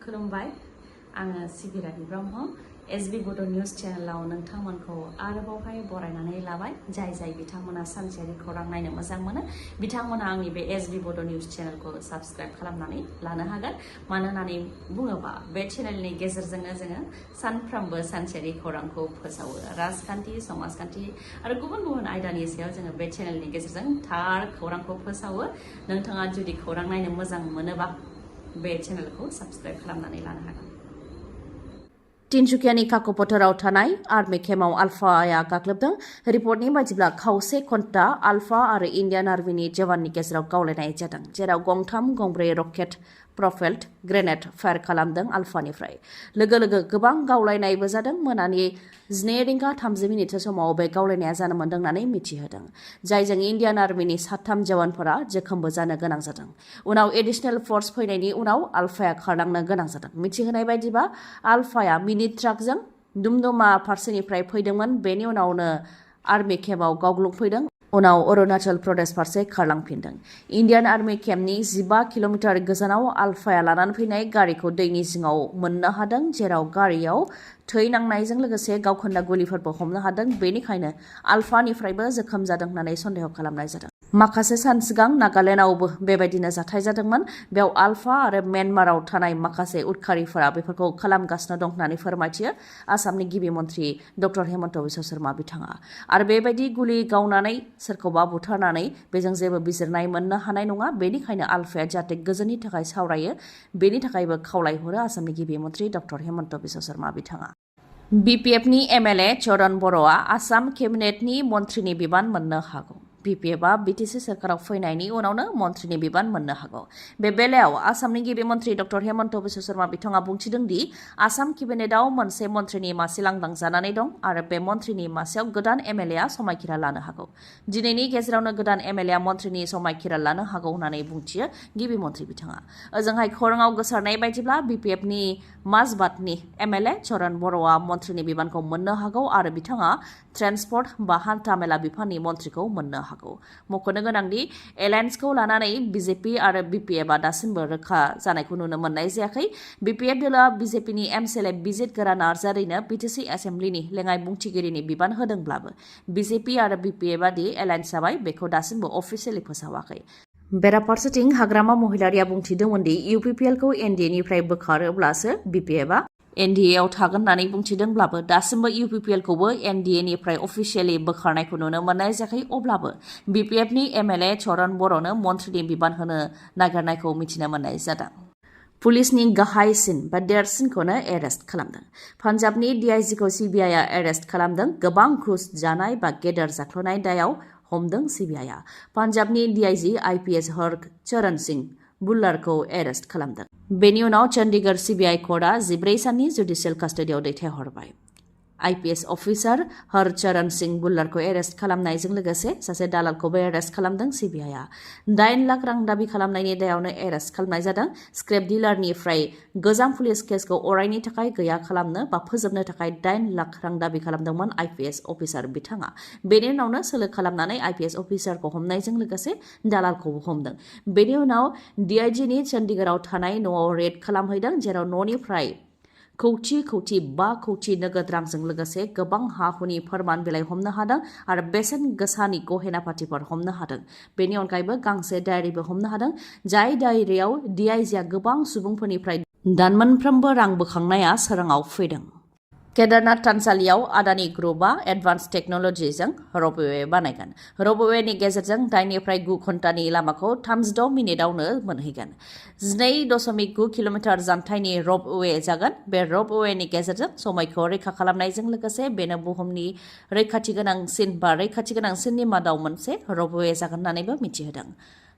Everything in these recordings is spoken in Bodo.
खुलुमबाय आङो सिबिरानि ब्रह्म एसबी बड' निउज चेनेलाव नोंथांमोनखौ आरोबावहाय बरायनानै लाबाय जाय बिथांमोना सानसेयारि खौरां नायनो मोजां मोनो बिथांमोना आंनि बे एसबी बड' निउज चेनेलखौ साबस्क्राइब खालामनानै लानो हागोन मानो होननानै बुङोबा बे चेनेलनि गेजेरजोंनो जोङो सानफ्रोमबो सानसेयारि खौरांखौ फोसावो राजखान्थि समाजखान्थि आरो गुबुन आयदानि सायाव जोङो बे चेनेलनि गेजेरजों थार खौरांखौ फोसावो नोंथाङा जुदि खौरां नायनो मोजां मोनोबा बे चेनेलखौ साबस्क्राइब खालामनानै लानो हागोन तिनसुकियानि काकपथाराव थानाय आर्मी केम्पआव आल्फाया गाग्लोबदों रिपर्टनि बायदिब्ला खावसे घन्टा आल्फा आरो इन्डियान आर्मीनि जवाननि गेजेराव गावलायनाय जादों जेराव गंब्रै रकेट प्रपेल्ड ग्रेनेड फायार खालामदों आल्फानिफ्राय लोगो गोबां गावलायनायबो जादों मोनानि 12:30 समाव बे गावलायनाया जानो मोन्दों होननानै मिथिहोदों जायजों इन्डियान आर्मीनि 3 जवानफोरा जोखोमबो जानो गोनां जादों उनाव एडिशनेल फोर्स फैनायनि उनाव आल्फाया खारलांनो गोनां जादों मिथिहोनाय बायदिबा आल्फाया मिनि ट्राकजों दुमदुमा फारसेनिफ्राय फैदोंमोन बेनि उनावनो आर्मी केम्पआव गावग्लुंफैदों उनाव अरुणाचल प्रदेश फारसे खारलांफिनदों इन्डियान आर्मी केम्पनि 15 किल'मिटार गोजानाव आल्फाया लानानै फैनाय गारिखौ दैनि जिङाव मोननो हादों जेराव गारियाव थै नांनायजों लोगोसे गावखोन्दा गुलिफोरबो हमनो हादों बेनिखायनो आल्फानिफ्रायबो जोखोम जादों होननानै सन्देह खालामनाय जादों माखासे सान सिगां नागालेण्डआवबो बेबायदिनो जाथाय जादोंमोन बेयाव आल्फा आरो म्यानमाराव थानाय माखासे उदखारिफोरा बेफोरखौ खालामगासिनो दं होननानै फोरमायथियो आसामनि गिबि मन्थ्रि डक्टर हेमन्त बिश्व शर्मा बिथाङा आरो बेबायदि गुलि गावनानै सोरखौबा बुथारनानै बेजों जेबो बिजिरनाय मोननो हानाय नङा बेनिखायनो आल्फाया जाहाथे गोजोननि थाखाय सावरायो बेनि थाखायबो खावलायहरो आसामनि गिबि मन्थ्रि डक्टर हेमन्त बिश्व शर्मा बिथाङा BPFनि MLA चरण बर'आ आसाम केबिनेटनि मन्थ्रिनि बिबान मोननो हागौ BPFआ BTC सोरखाराव फैनायनि उनावनो मन्थ्रिनि बिबान मोननो हागौ बे बेलायाव आसामनि गिबि मन्थ्रि डक्टर हेमन्त बिश्व शर्मा बिथाङा बुंथिदों दि आसाम केबिनेटआव मोनसे मन्थ्रिनि मासि लांदां जानानै दं आरो बे मन्थ्रिनि मासियाव गोदान MLAआ समायखिरा लानो हागौ दिनैनि गेजेरावनो गोदान MLAआ मन्थ्रिनि समायखिरा लानो हागौ होननानै बुंथियो गिबि मन्थ्रि बिथाङा ओजोंहाय खौराङाव गोसारनाय बायदिब्ला BPFनि माजबाटनि MLA चरण बर'आ मन्थ्रिनि बिबानखौ मोननो हागौ आरो बिथाङा ट्रेन्सपर्ट बा हान्था मेला बिफाननि मन्थ्रिखौ मोननो हागौ मख'नो गोनांदि एलायन्सखौ लानानै BJP आरो BPFआ दासिमबो रोखा जानायखौ नुनो मोननाय जायाखै BPF दोलोआ BJPनि MCLA बिजित गोरा नार्जारिनो BTC एसेम्ब्लिनि लेङाइ बुंथिगिरिनि बिबान होदोंब्लाबो BJP आरो BPFआ दि एलायन्स जाबाय बेखौ दासिमबो अफिसियेलि फोसावाखै बेराफारसेथिं हाग्रामा महिलारिया बुंथिदोंमोन दि UPPLखौ NDAनिफ्राय बोखारोब्लासो BPFआ NDAआव थागोन होननानै बुंथिदोंब्लाबो दासिमबो UPPLखौबो NDAनिफ्राय अफिसियेलि बोखारनायखौ नुनो मोननाय जायाखै अब्लाबो BPFनि MLA चरण बर'नो मन्थ्रिनि बिबान होनो नागिरनायखौ मिथिनो मोननाय जादों पुलिसनि गाहायसिन बा देरसिनखौनो एरेस्ट खालामदों पान्जाबनि DIGखौ CBIआ एरेस्ट खालामदों गोबां घुस जानाय बा गेदेर जाख्ल'नाय दायाव हमदों CBIआ पान्जाबनि DIG IPS हरचरण सिंह बुल्लारखौ एरेस्ट खालामदों बेनि उनाव चंडीगढ़ CBI कर्टआ 14 साननि जुडिशियेल कास्टडियाव दैथायहरबाय IPS अफिसार हरचरण सिंह बुल्लारखौ एरेस्ट खालामनायजों लोगोसे सासे दालालखौबो एरेस्ट खालामदों CBIआ 8 लाख रां दाबि खालामनायनि दायावनो एरेस्ट खालामनाय जादों स्क्रेप डिलारनिफ्राय गोजाम पुलिस केसखौ अरायनि थाखाय गैया खालामनो बा फोजोबनो थाखाय 8 लाख रां दाबि खालामदोंमोन IPS अफिसार बिथाङा बेनि उनावनो सोलो खालामनानै IPS अफिसारखौ हमनायजों लोगोसे दालालखौबो हमदों बेनि उनाव DIGनि चंडीगढ़आव थानाय न'आव रेड खालामहैदों जेराव न'निफ्राय कौटि 5 कौटि नोगोद रांजों लोगोसे गोबां हा-हुनि फोरमान बिलाइ हमनो हादों आरो बेसेन गोसानि गहेना पातिफोर हमनो हादों बेनि अनगायैबो गांसे डायरिबो हमनो हादों जाय डायरियाव DIGआ गोबां सुबुंफोरनिफ्राय दानमोनफ्रोमबो रां बोखांनाया सोराङाव फैदों केदारनाथ थानसालियाव आदानि ग्रुपआ एडभान्स टेक्न'लजिजों रपवे बानायगोन रपवेनि गेजेरजों 8निफ्राय 9 घन्टानि लामाखौ 36 मिनिटावनो मोनहैगोन 12.9 किल'मिटार जानथाइनि रपवे जागोन बे रपवेनि गेजेरजों समायखौ रैखा खालामनायजों लोगोसे बेनो बुहुमनि रैखाथि गोनांसिननि मादाव मोनसे रपवे जागोन होननानैबो मिथिहोदों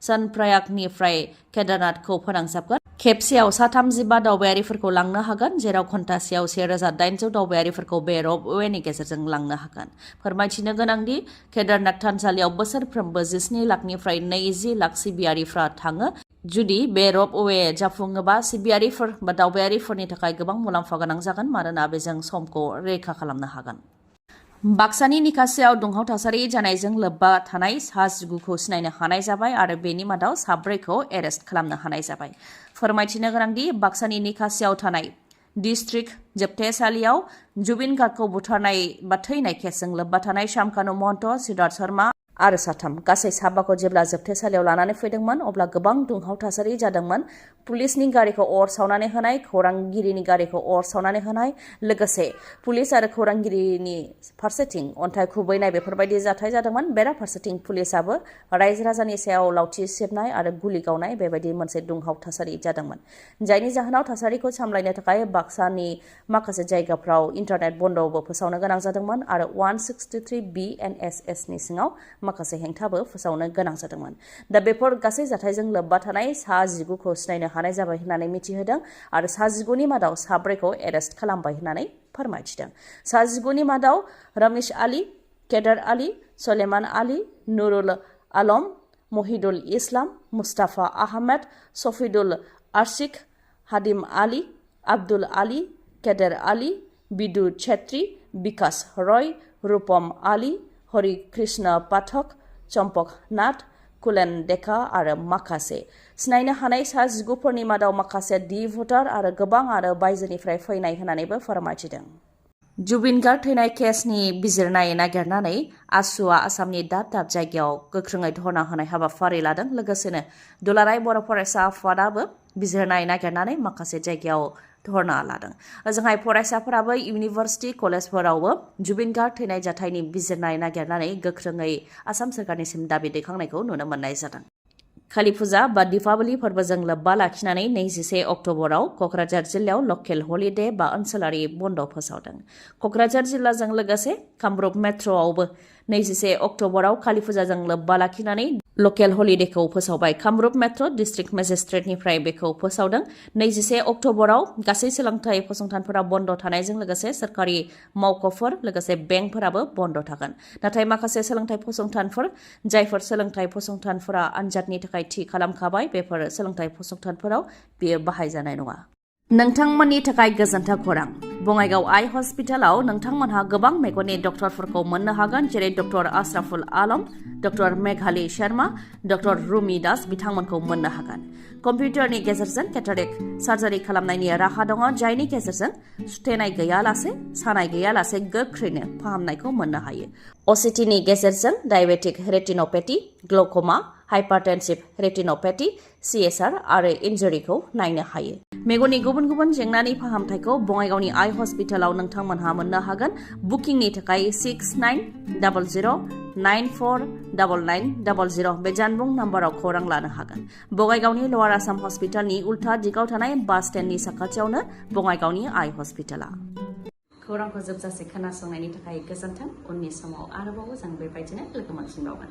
सनप्रयागनिफ्राय केदारनाथखौ फोनांजाबगोन खेबसेयाव 35 दावबायारिफोरखौ लांनो हागोन जेराव घन्टासेयाव 1800 दावबायारिफोरखौ बे रपवेनि गेजेरजों लांनो हागोन फोरमायथिनो गोनांदि केदारनाथ थानसालियाव बोसोरफ्रोमबो 17 लाखनिफ्राय 20 लाख सिबियारिफ्रा थाङो जुदि बे रपवे जाफुङोबा सिबियारिफोर बा दावबायारिफोरनि थाखाय गोबां मुलाम्फा गोनां जागोन मानोना बेजों समखौ रैखा खालामनो हागोन बाक्सानि निकासियाव दुंहाव थासारि जानायजों लोब्बा थानाय सा 19खौ सिनायनो हानाय जाबाय आरो बेनि मादाव 4खौ एरेस्ट खालामनो हानाय जाबाय। फोरमायथिनो गोनांदि बाक्सानि निकासियाव थानाय डिस्ट्रिक्ट जोबथेसालियाव जुबिन गार्गखौ बुथारनाय बा थैनाय केसजों लोब्बा थानाय शामकानु महन्त, सिद्धार्थ शर्मा आरो 3 गासै 5खौ जेब्ला जोबथेसालियाव लानानै फैदोंमोन अब्ला गोबां दुंहाव थासारि जादोंमोन। पुलिसनि गारिखौ अर सावनानै होनाय, खौरांगिरिनि गारिखौ अर सावनानै होनाय, लोगोसे पुलिस आरो खौरांगिरिनि फारसेथिं अन्थाइ खुबैनाय बेफोरबायदि जाथाय जादोंमोन। बेराफारसेथिं पुलिसाबो रायजो राजानि सायाव लावथि सिबनाय आरो गुलि गावनाय बेबायदि मोनसे दुंहाव थासारि जादोंमोन। जायनि जाहोनाव थासारिखौ सामलायनो थाखाय बाक्सानि माखासे जायगाफ्राव इन्टारनेट बन्द'बो फोसावनो गोनां जादोंमोन आरो 163 BNSS नि सिङाव माखासे हेंथाबो फोसावनो गोनां जादोंमोन। दा बेफोर गासै जाथायजों लोब्बा थानाय सा 19खौ सिनायनो हानाय जाबाय होननानै मिथिहोदों आरो सा 19नि मादाव 4खौ एरेस्ट खालामबाय होननानै फोरमायथिदों। सा 19नि मादाव रमेश आली, केदार आली, सलेमान आली, नुरुल आलम, महिदुल इस्लाम, मुस्ताफा आहमेद, सफिदुल आशिक, हादिम आली, आब्दुल आली, केदार आली, बिदु छेत्री, विकास रय, रूपम आली, हरि कृष्ण पाठक, चम्पक नाथ, कुलेन डेका आरो माखासे सिनायनो हानाय सा 19फोरनि मादाव माखासे डि भटार आरो गोबां आरो बायजोनिफ्राय फैनाय होननानैबो फोरमायथिदों। जुबिन गार्ग थैनाय केसनि बिजिरनाय नागिरनानै आसुआ आसामनि दाब दाब जायगायाव गोख्रोङै धर्ना होनाय हाबाफारि लादों। लोगोसेनो दुलाराय बर' फरायसा आफादाबो बिजिरनाय नागिरनानै माखासे जायगायाव धर्ना लादों। ओजोंहाय फरायसाफोराबो इउनिभार्सिटि कलेजफोरावबो जुबिन गार्ग थैनाय जाथायनि बिजिरनाय नागिरनानै गोख्रोङै आसाम सोरखारनिसिम दाबि दैखांनायखौ नुनो मोननाय जादों। कालि फुजा बा दीपावली फोरबोजों लोब्बा लाखिनानै 21 अक्ट'बराव क'क्राझार जिल्लायाव लकेल हलिडे बा ओनसोलारि बन्द फोसावदों। क'क्राझार जिल्लाजों लोगोसे कामरुप मेट्र'आवबो 21 अक्ट'बराव कालि फुजाजों लोब्बा लाखिनानै लकेल हलिडेखौ फोसावबाय। कामरुप मेट्र' डिस्ट्रिक्ट मेजिस्ट्रेटनिफ्राय बेखौ फोसावदों। 21 अक्ट'बराव गासै सोलोंथाइ फसंथानफोरा बन्द थानायजों लोगोसे सोरखारि मावख'फोर लोगोसे बेंकफोराबो बन्द थागोन। नाथाय माखासे सोलोंथाइ फसंथानफोर जायफोर सोलोंथाइ फसंथानफोरा आनजादनि थाखाय थि खालामखाबाय बेफोर सोलोंथाइ फसंथानफोराव बेयो बाहायजानाय नङा। नोंथांमोननि थाखाय गोजोनथाव खौरां। बङाइगाव आइ हस्पिटालाव नोंथांमोनहा गोबां मेगननि डक्टरफोरखौ मोननो हागोन, जेरै डक्टर आशराफुल आलम, डक्टर मेघाली शर्मा, डक्टर रुमि दास बिथांमोनखौ मोननो हागोन। कम्पिउटारनि गेजेरजों केटारेक्ट सार्जारि खालामनायनि राहा दङ, जायनि गेजेरजों सुथेनाय गैयालासे सानाय गैयालासे गोख्रैनो फाहामनायखौ मोननो हायो। असिटिनि गेजेरजों डायबेटिक रेटिनोपैथि, ग्लौक'मा, हाइपारटेनसिभ रेटिनोपैथि, CSR आरो इन्जुरिखौ नायनो हायो। मेगननि गुबुन गुबुन जेंनानि फाहामथायखौ बङाइगावनि आइ हस्पिटालाव नोंथांमोनहा मोननो हागोन। बुकिंनि थाखाय 6900949900 बे जानबुं नाम्बाराव खौरां लानो हागोन। बङाइगावनि लवार आसाम हस्पिटालनि उल्था दिगाव थानाय बास स्टेन्डनि साखाथियावनो बङाइगावनि आइ हस्पिटाला। खौरांखौ जोबजासे खोनासंनायनि थाखाय गोजोन्थों। उननि समाव आरोबाव जों बेबायदिनो लोगो मोनफिनबावगोन।